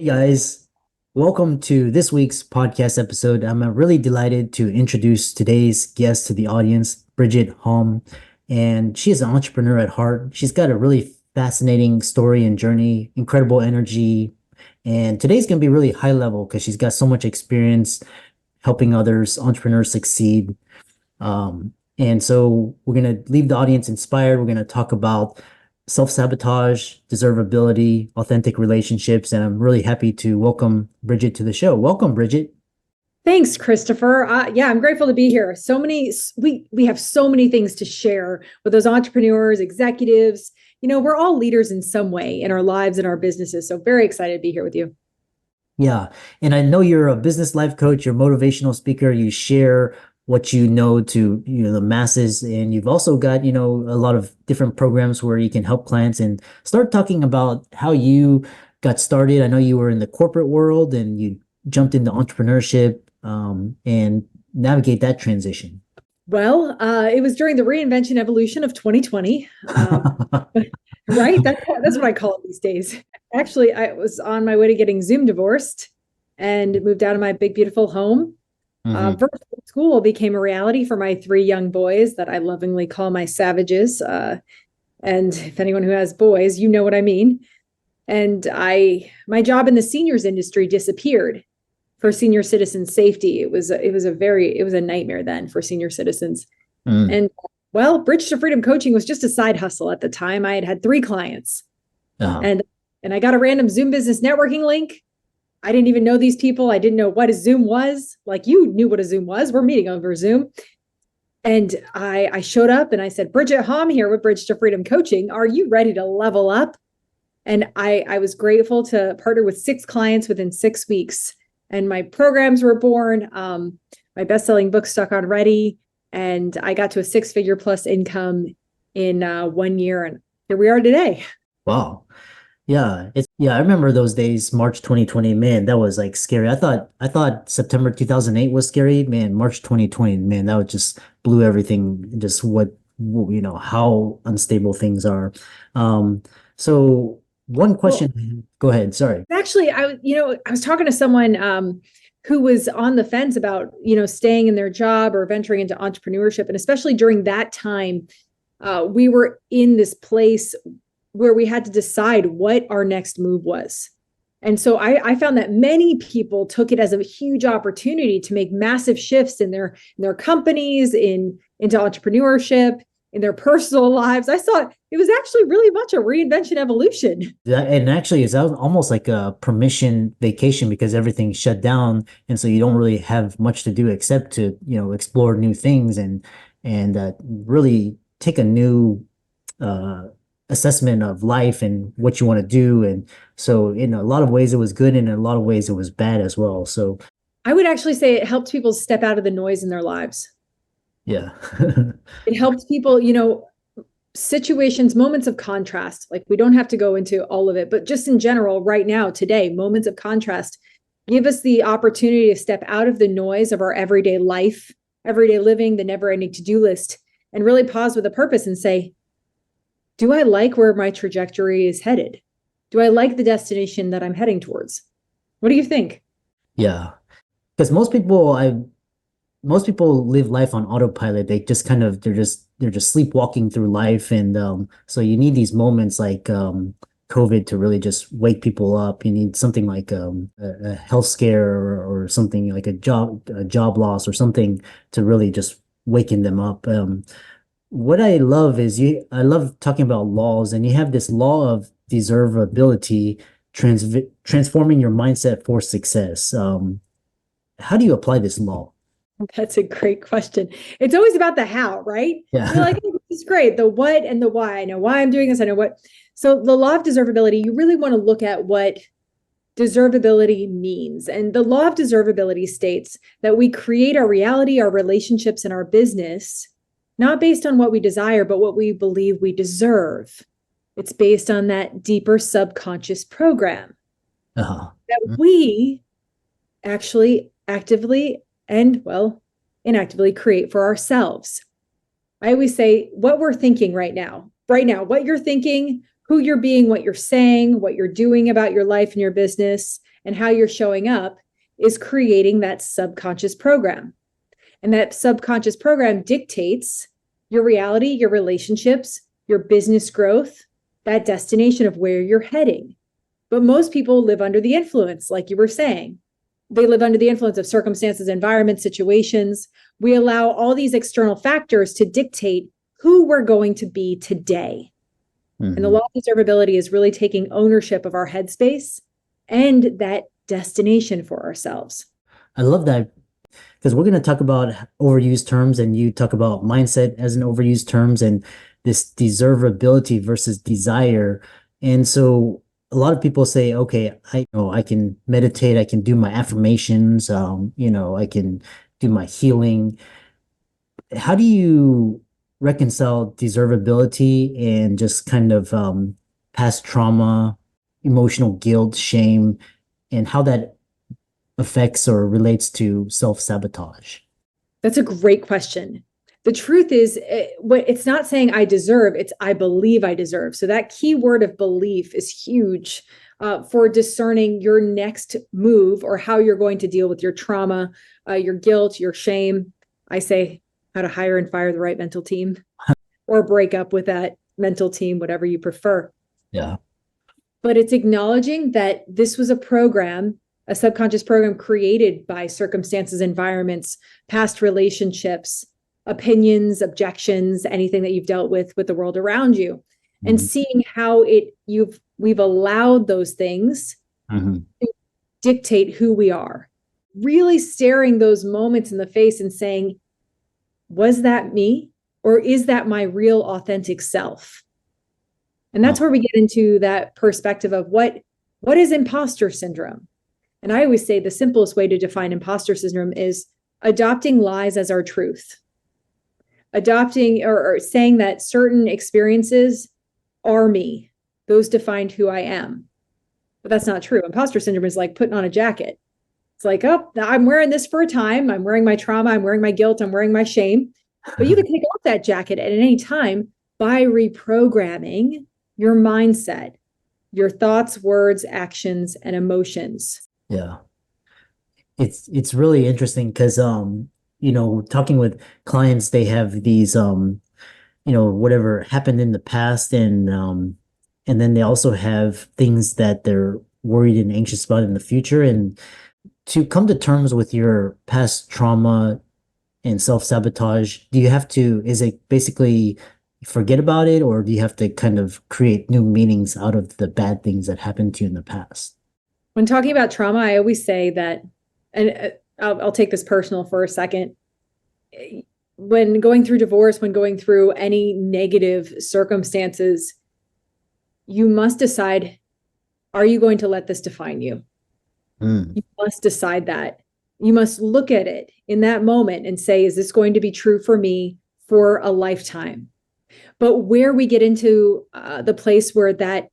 Hey guys, welcome to this week's podcast episode. I'm really delighted to introduce today's guest to the audience, Bridget Hom, and she is an entrepreneur at heart. She's got a really fascinating story and journey, incredible energy, and today's going to be really high level because she's got so much experience helping others, entrepreneurs succeed. And so we're going to leave the audience inspired. We're going to talk about self-sabotage, deservability, authentic relationships, and I'm really happy to welcome Bridget to the show. Welcome, Bridget. Thanks, Christopher. Yeah, I'm grateful to be here. We have so many things to share with those entrepreneurs, executives. We're all leaders in some way in our lives and our businesses. So very excited to be here with you. Yeah, and I know you're a business life coach, you're a motivational speaker, you share what you know to the masses, and you've also got a lot of different programs where you can help clients and start talking about how you got started. I know you were in the corporate world and you jumped into entrepreneurship, and navigate that transition. Well, it was during the reinvention evolution of 2020, right? That's what I call it these days. Actually, I was on my way to getting Zoom divorced and moved out of my big, beautiful home. Hmm. Virtual school became a reality for my three young boys that I lovingly call my savages. And if anyone who has boys, you know what I mean. And my job in the seniors industry disappeared for senior citizen safety. It was a nightmare then for senior citizens. Mm. And well, Bridge to Freedom coaching was just a side hustle at the time. I had three clients, Uh-huh. and I got a random Zoom business networking link. I didn't even know these people. I didn't know what a Zoom was. Like, you knew what a Zoom was. We're meeting over Zoom. And I showed up and I said, Bridget Hom here with Bridge to Freedom Coaching. Are you ready to level up? And I was grateful to partner with six clients within 6 weeks. And my programs were born. My best-selling book stuck on Ready. And I got to a six-figure plus income in 1 year. And here we are today. Wow. Yeah, I remember those days, March 2020, man, that was like scary. I thought September 2008 was scary. Man, March 2020, man, that would just blew everything, just how unstable things are. So one Well, question, go ahead, sorry. actually, I was talking to someone who was on the fence about, staying in their job or venturing into entrepreneurship. And especially during that time, we were in this place where we had to decide what our next move was. And so I found that many people took it as a huge opportunity to make massive shifts in their companies, into entrepreneurship, in their personal lives. I saw it was actually really much a reinvention evolution. And actually, it's almost like a permission vacation because everything's shut down, and so you don't really have much to do except to explore new things and really take a new uh, assessment of life and what you want to do. And so, in a lot of ways, it was good, and in a lot of ways, it was bad as well. So, I would actually say it helped people step out of the noise in their lives. yeah. It helps people, situations, moments of contrast. Like, we don't have to go into all of it, but just in general, right now, today, moments of contrast give us the opportunity to step out of the noise of our everyday life, everyday living, the never ending to do list, and really pause with a purpose and say, do I like where my trajectory is headed? Do I like the destination that I'm heading towards? What do you think? Yeah. Because most people live life on autopilot. They just kind of they're just sleepwalking through life, and so you need these moments like COVID to really just wake people up. You need something like a health scare or something like a job loss or something to really just waken them up. What I love is I love talking about laws, and you have this law of deservability, transforming your mindset for success. How do you apply this law? That's a great question. It's always about the how, right? You're Yeah. like, oh, this is great. The what and the why. I know why I'm doing this. I know what. So, the law of deservability, you really want to look at what deservability means. And the law of deservability states that we create our reality, our relationships, and our business, not based on what we desire, but what we believe we deserve. It's based on that deeper subconscious program Uh-huh. that we actually actively and, well, inactively create for ourselves. I always say what we're thinking right now, what you're thinking, who you're being, what you're saying, what you're doing about your life and your business, and how you're showing up is creating that subconscious program. And that subconscious program dictates your reality, your relationships, your business growth, that destination of where you're heading. But most people live under the influence, like you were saying. They live under the influence of circumstances, environments, situations. We allow all these external factors to dictate who we're going to be today. And the law of deservability is really taking ownership of our headspace and that destination for ourselves. I love that because we're going to talk about overused terms, and you talk about mindset as an overused terms and this deservability versus desire. And so a lot of people say, okay, I can meditate, I can do my affirmations, I can do my healing. How do you reconcile deservability and just kind of past trauma, emotional guilt, shame, and how that affects or relates to self-sabotage? That's a great question. The truth is, it's not saying I deserve, it's I believe I deserve. So that key word of belief is huge for discerning your next move or how you're going to deal with your trauma, your guilt, your shame. I say how to hire and fire the right mental team or break up with that mental team, whatever you prefer. Yeah. But it's acknowledging that this was a program, a subconscious program created by circumstances, environments, past relationships, opinions, objections, anything that you've dealt with the world around you, and seeing how we've allowed those things to dictate who we are. Really staring those moments in the face and saying, was that me? Or is that my real authentic self? And that's where we get into that perspective of what is imposter syndrome. And I always say the simplest way to define imposter syndrome is adopting lies as our truth. Adopting or saying that certain experiences are me. Those defined who I am. But that's not true. Imposter syndrome is like putting on a jacket. It's like, oh, I'm wearing this for a time. I'm wearing my trauma. I'm wearing my guilt. I'm wearing my shame. But you can take off that jacket at any time by reprogramming your mindset, your thoughts, words, actions, and emotions. Yeah. It's really interesting because talking with clients, they have these whatever happened in the past, and then they also have things that they're worried and anxious about in the future. And to come to terms with your past trauma and self-sabotage, is it basically forget about it, or do you have to kind of create new meanings out of the bad things that happened to you in the past? When talking about trauma, I always say that, and I'll take this personal for a second. When going through divorce, when going through any negative circumstances, you must decide, are you going to let this define you? You must decide that. You must look at it in that moment and say, is this going to be true for me for a lifetime? But where we get into the place where that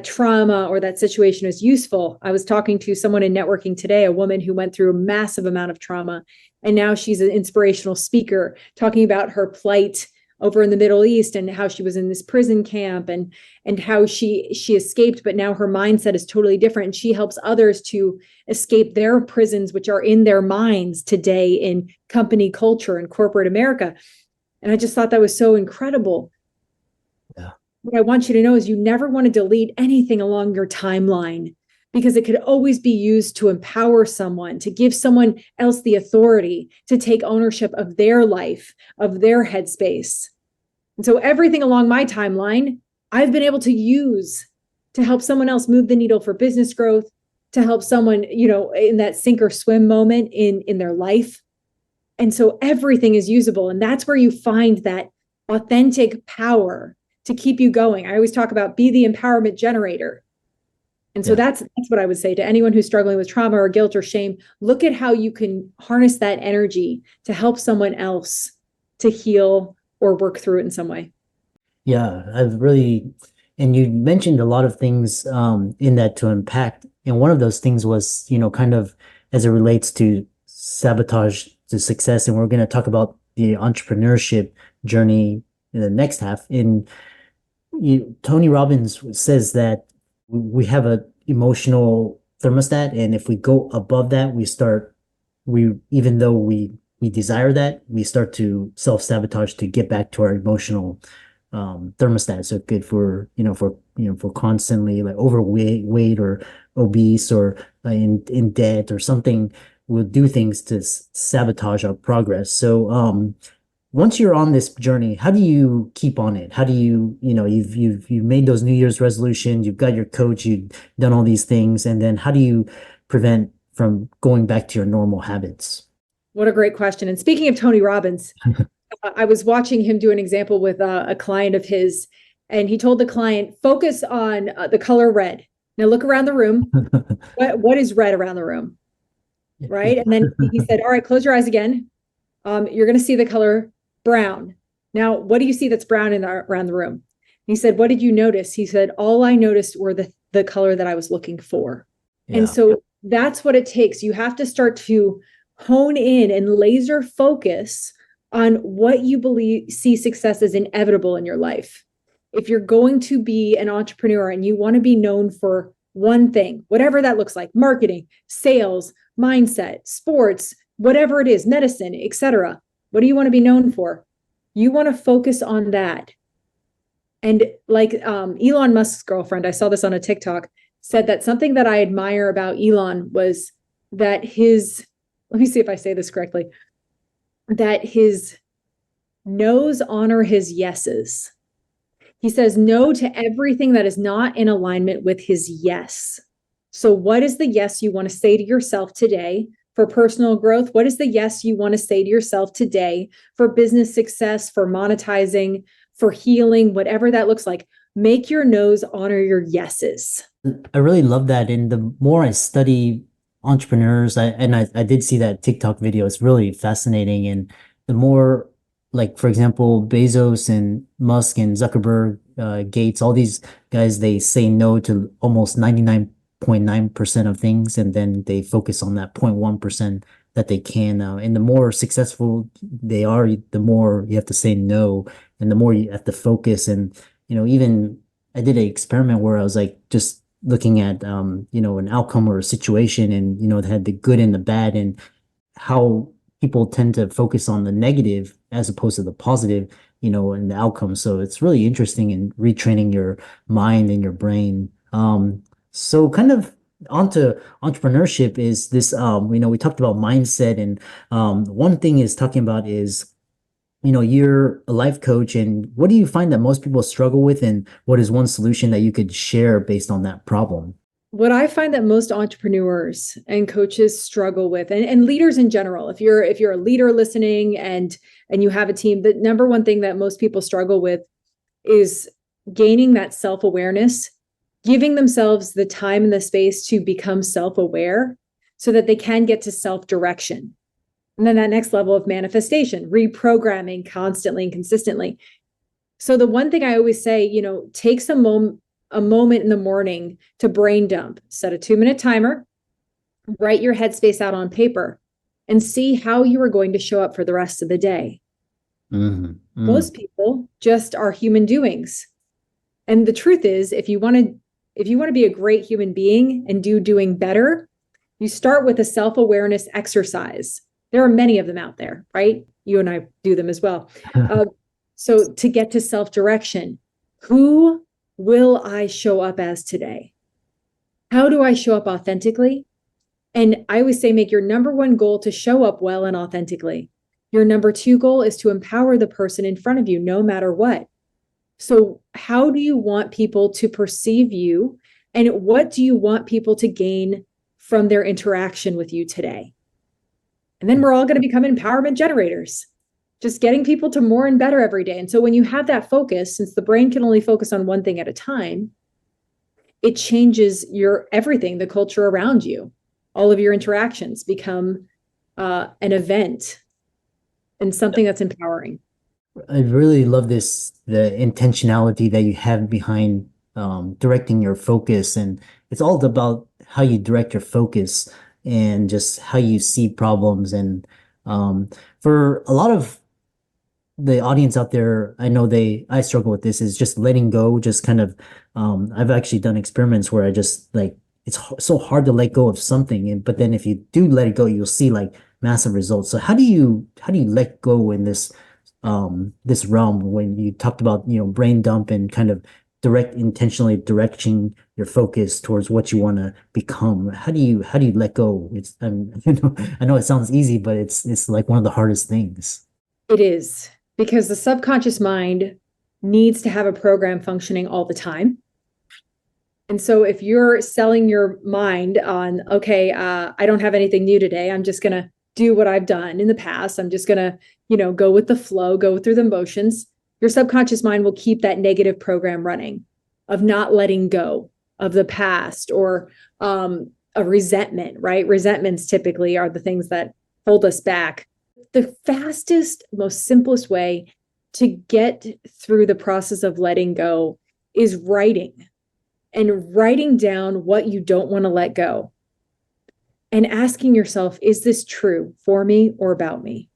trauma or that situation is useful. I was talking to someone in networking today, a woman who went through a massive amount of trauma, and now she's an inspirational speaker talking about her plight over in the Middle East and how she was in this prison camp and how she escaped, but now her mindset is totally different. And she helps others to escape their prisons, which are in their minds today in company culture and corporate America. And I just thought that was so incredible. Yeah. What I want you to know is you never want to delete anything along your timeline, because it could always be used to empower someone, to give someone else the authority to take ownership of their life, of their headspace. And so everything along my timeline, I've been able to use to help someone else move the needle for business growth, to help someone, in that sink or swim moment in their life. And so everything is usable. And that's where you find that authentic power to keep you going. I always talk about be the empowerment generator. And so that's what I would say to anyone who's struggling with trauma or guilt or shame. Look at how you can harness that energy to help someone else to heal or work through it in some way. Yeah, and you mentioned a lot of things in that to impact. And one of those things was, kind of as it relates to sabotage to success. And we're going to talk about the entrepreneurship journey in the next half. Tony Robbins says that we have a emotional thermostat, and if we go above that, we even though we desire that, we start to self-sabotage to get back to our emotional thermostat. So if we're, if we're constantly like weight or obese or in debt or something, we'll do things to sabotage our progress. So once you're on this journey, how do you keep on it? How do you, you've made those New Year's resolutions, you've got your coach, you've done all these things, and then how do you prevent from going back to your normal habits? What a great question. And speaking of Tony Robbins, I was watching him do an example with a client of his, and he told the client, focus on the color red. Now look around the room. What is red around the room? Right. And then he said, all right, close your eyes again. You're going to see the color brown. Now, what do you see that's brown around the room? He said, what did you notice? He said, all I noticed were the color that I was looking for. And Yeah. so that's what it takes. You have to start to hone in and laser focus on what you see success as inevitable in your life. If you're going to be an entrepreneur and you want to be known for one thing, whatever that looks like, marketing, sales, mindset, sports, whatever it is, medicine, etc. What do you want to be known for? You want to focus on that. And like Elon Musk's girlfriend, I saw this on a TikTok, said that something that I admire about Elon was that let me see if I say this correctly, that his no's honor his yeses. He says no to everything that is not in alignment with his yes. So what is the yes you want to say to yourself today for personal growth? What is the yes you want to say to yourself today for business success, for monetizing, for healing, whatever that looks like? Make your no's honor your yeses. I really love that. And the more I study entrepreneurs, I did see that TikTok video. It's really fascinating. And the more, like, for example, Bezos and Musk and Zuckerberg, Gates, all these guys, they say no to almost 99.9% of things. And then they focus on that 0.1% that they can. And the more successful they are, the more you have to say no. And the more you have to focus. And, even I did an experiment where I was like just looking at an outcome or a situation, and it had the good and the bad, and how people tend to focus on the negative as opposed to the positive, and the outcome. So it's really interesting in retraining your mind and your brain. So kind of onto entrepreneurship is this, we talked about mindset, and one thing is talking about is, you're a life coach, and what do you find that most people struggle with, and what is one solution that you could share based on that problem? What I find that most entrepreneurs and coaches struggle with, and leaders in general, if you're a leader listening and you have a team, the number one thing that most people struggle with is gaining that self-awareness, giving themselves the time and the space to become self-aware so that they can get to self-direction. And then that next level of manifestation, reprogramming constantly and consistently. So the one thing I always say, take a moment in the morning to brain dump, set a 2-minute timer, write your headspace out on paper, and see how you are going to show up for the rest of the day. Most people just are human doings. And the truth is, if you want to be a great human being and doing better, you start with a self-awareness exercise. There are many of them out there, right? You and I do them as well. So to get to self-direction, who will I show up as today? How do I show up authentically? And I always say, make your number one goal to show up well and authentically. Your number two goal is to empower the person in front of you, no matter what. So how do you want people to perceive you? And what do you want people to gain from their interaction with you today? And then we're all going to become empowerment generators, just getting people to more and better every day. And so when you have that focus, since the brain can only focus on one thing at a time, it changes your everything, the culture around you. All of your interactions become an event and something that's empowering. I really love the intentionality that you have behind directing your focus. And it's all about how you direct your focus and just how you see problems. And for a lot of the audience out there, I know I struggle with this, is just letting go, just kind of, I've actually done experiments where I just like so hard to let go of something. And but then if you do let it go, you'll see like massive results. So how do you let go in this realm when you talked about, brain dump and kind of intentionally directing your focus towards what you want to become? How do you let go? I know it sounds easy, but it's like one of the hardest things. It is, because the subconscious mind needs to have a program functioning all the time. And so if you're selling your mind on, okay, I don't have anything new today, I'm just going to do what I've done in the past. I'm just going to, go with the flow, go through the motions. Your subconscious mind will keep that negative program running of not letting go of the past, or a resentment, right? Resentments typically are the things that hold us back. The fastest, most simplest way to get through the process of letting go is writing down what you don't want to let go, and asking yourself, is this true for me or about me?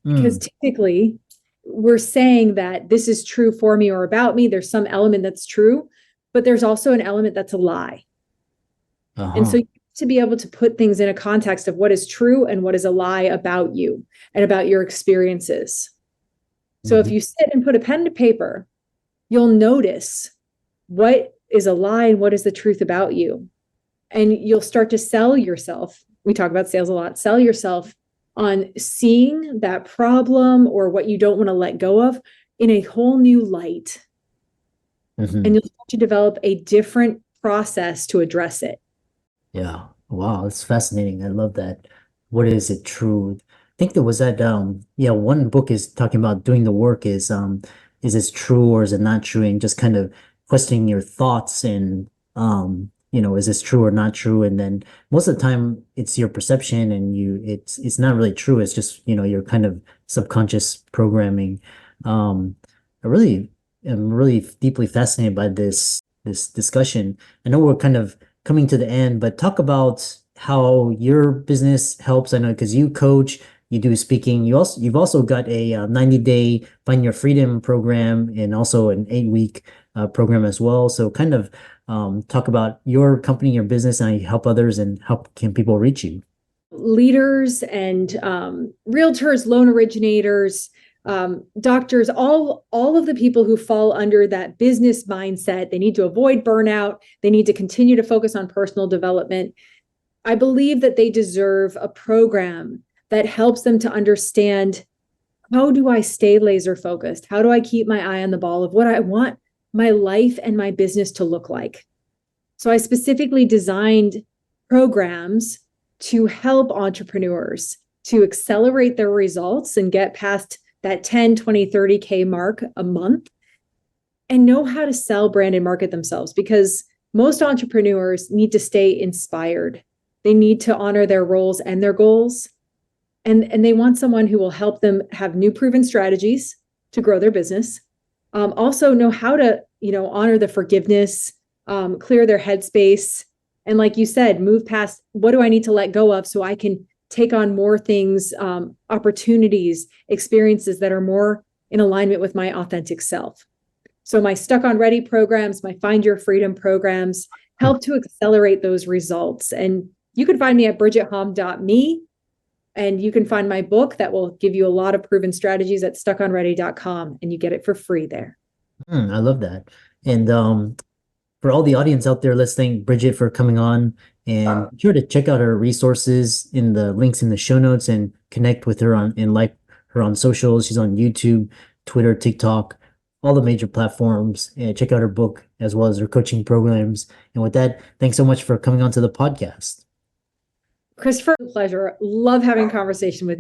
Because Mm, typically we're saying that this is true for me or about me. There's some element that's true, but there's also an element that's a lie. And so uh-huh. you have to be able to put things in a context of what is true and what is a lie about you and about your experiences. So if Mhm. you sit and put a pen to paper, you'll notice what is a lie and what is the truth about you. And you'll start to sell yourself. We talk about sales a lot. Sell yourself on seeing that problem or what you don't want to let go of in a whole new light. And Mhm. you'll start to develop a different process to address it. Yeah. Wow, that's fascinating. I love that. What is it true? I think there was that one book is talking about doing the work is this true or is it not true? And just kind of questioning your thoughts and is this true or not true? And then most of the time it's your perception and it's not really true. It's just, your kind of subconscious programming. Um I really am really deeply fascinated by this discussion. I know we're kind of coming to the end, but talk about how your business helps. I know because you coach, you do speaking. You've also got a 90-day Find Your Freedom program and also an 8-week program as well. So kind of talk about your company, your business, and how you help others and how can people reach you. Leaders and realtors, loan originators, doctors, all of the people who fall under that business mindset. They need to avoid burnout. They need to continue to focus on personal development. I believe that they deserve a program that helps them to understand, how do I stay laser focused? How do I keep my eye on the ball of what I want my life and my business to look like? So I specifically designed programs to help entrepreneurs to accelerate their results and get past that 10, 20, 30K mark a month, and know how to sell, brand, and market themselves, because most entrepreneurs need to stay inspired. They need to honor their roles and their goals. And they want someone who will help them have new proven strategies to grow their business. Also know how to, honor the forgiveness, clear their headspace. And like you said, move past, what do I need to let go of so I can take on more things, opportunities, experiences that are more in alignment with my authentic self. So my Stuck on Ready programs, my Find Your Freedom programs help to accelerate those results. And you can find me at bridgethom.me. And you can find my book that will give you a lot of proven strategies at stuckonready.com, and you get it for free there. I love that. And for all the audience out there listening, Bridget for coming on, and be sure to check out her resources in the links in the show notes and connect with her on and like her on socials. She's on YouTube, Twitter, TikTok, all the major platforms. And check out her book as well as her coaching programs. And with that, thanks so much for coming on to the podcast. Christopher, pleasure. Love having a conversation with you.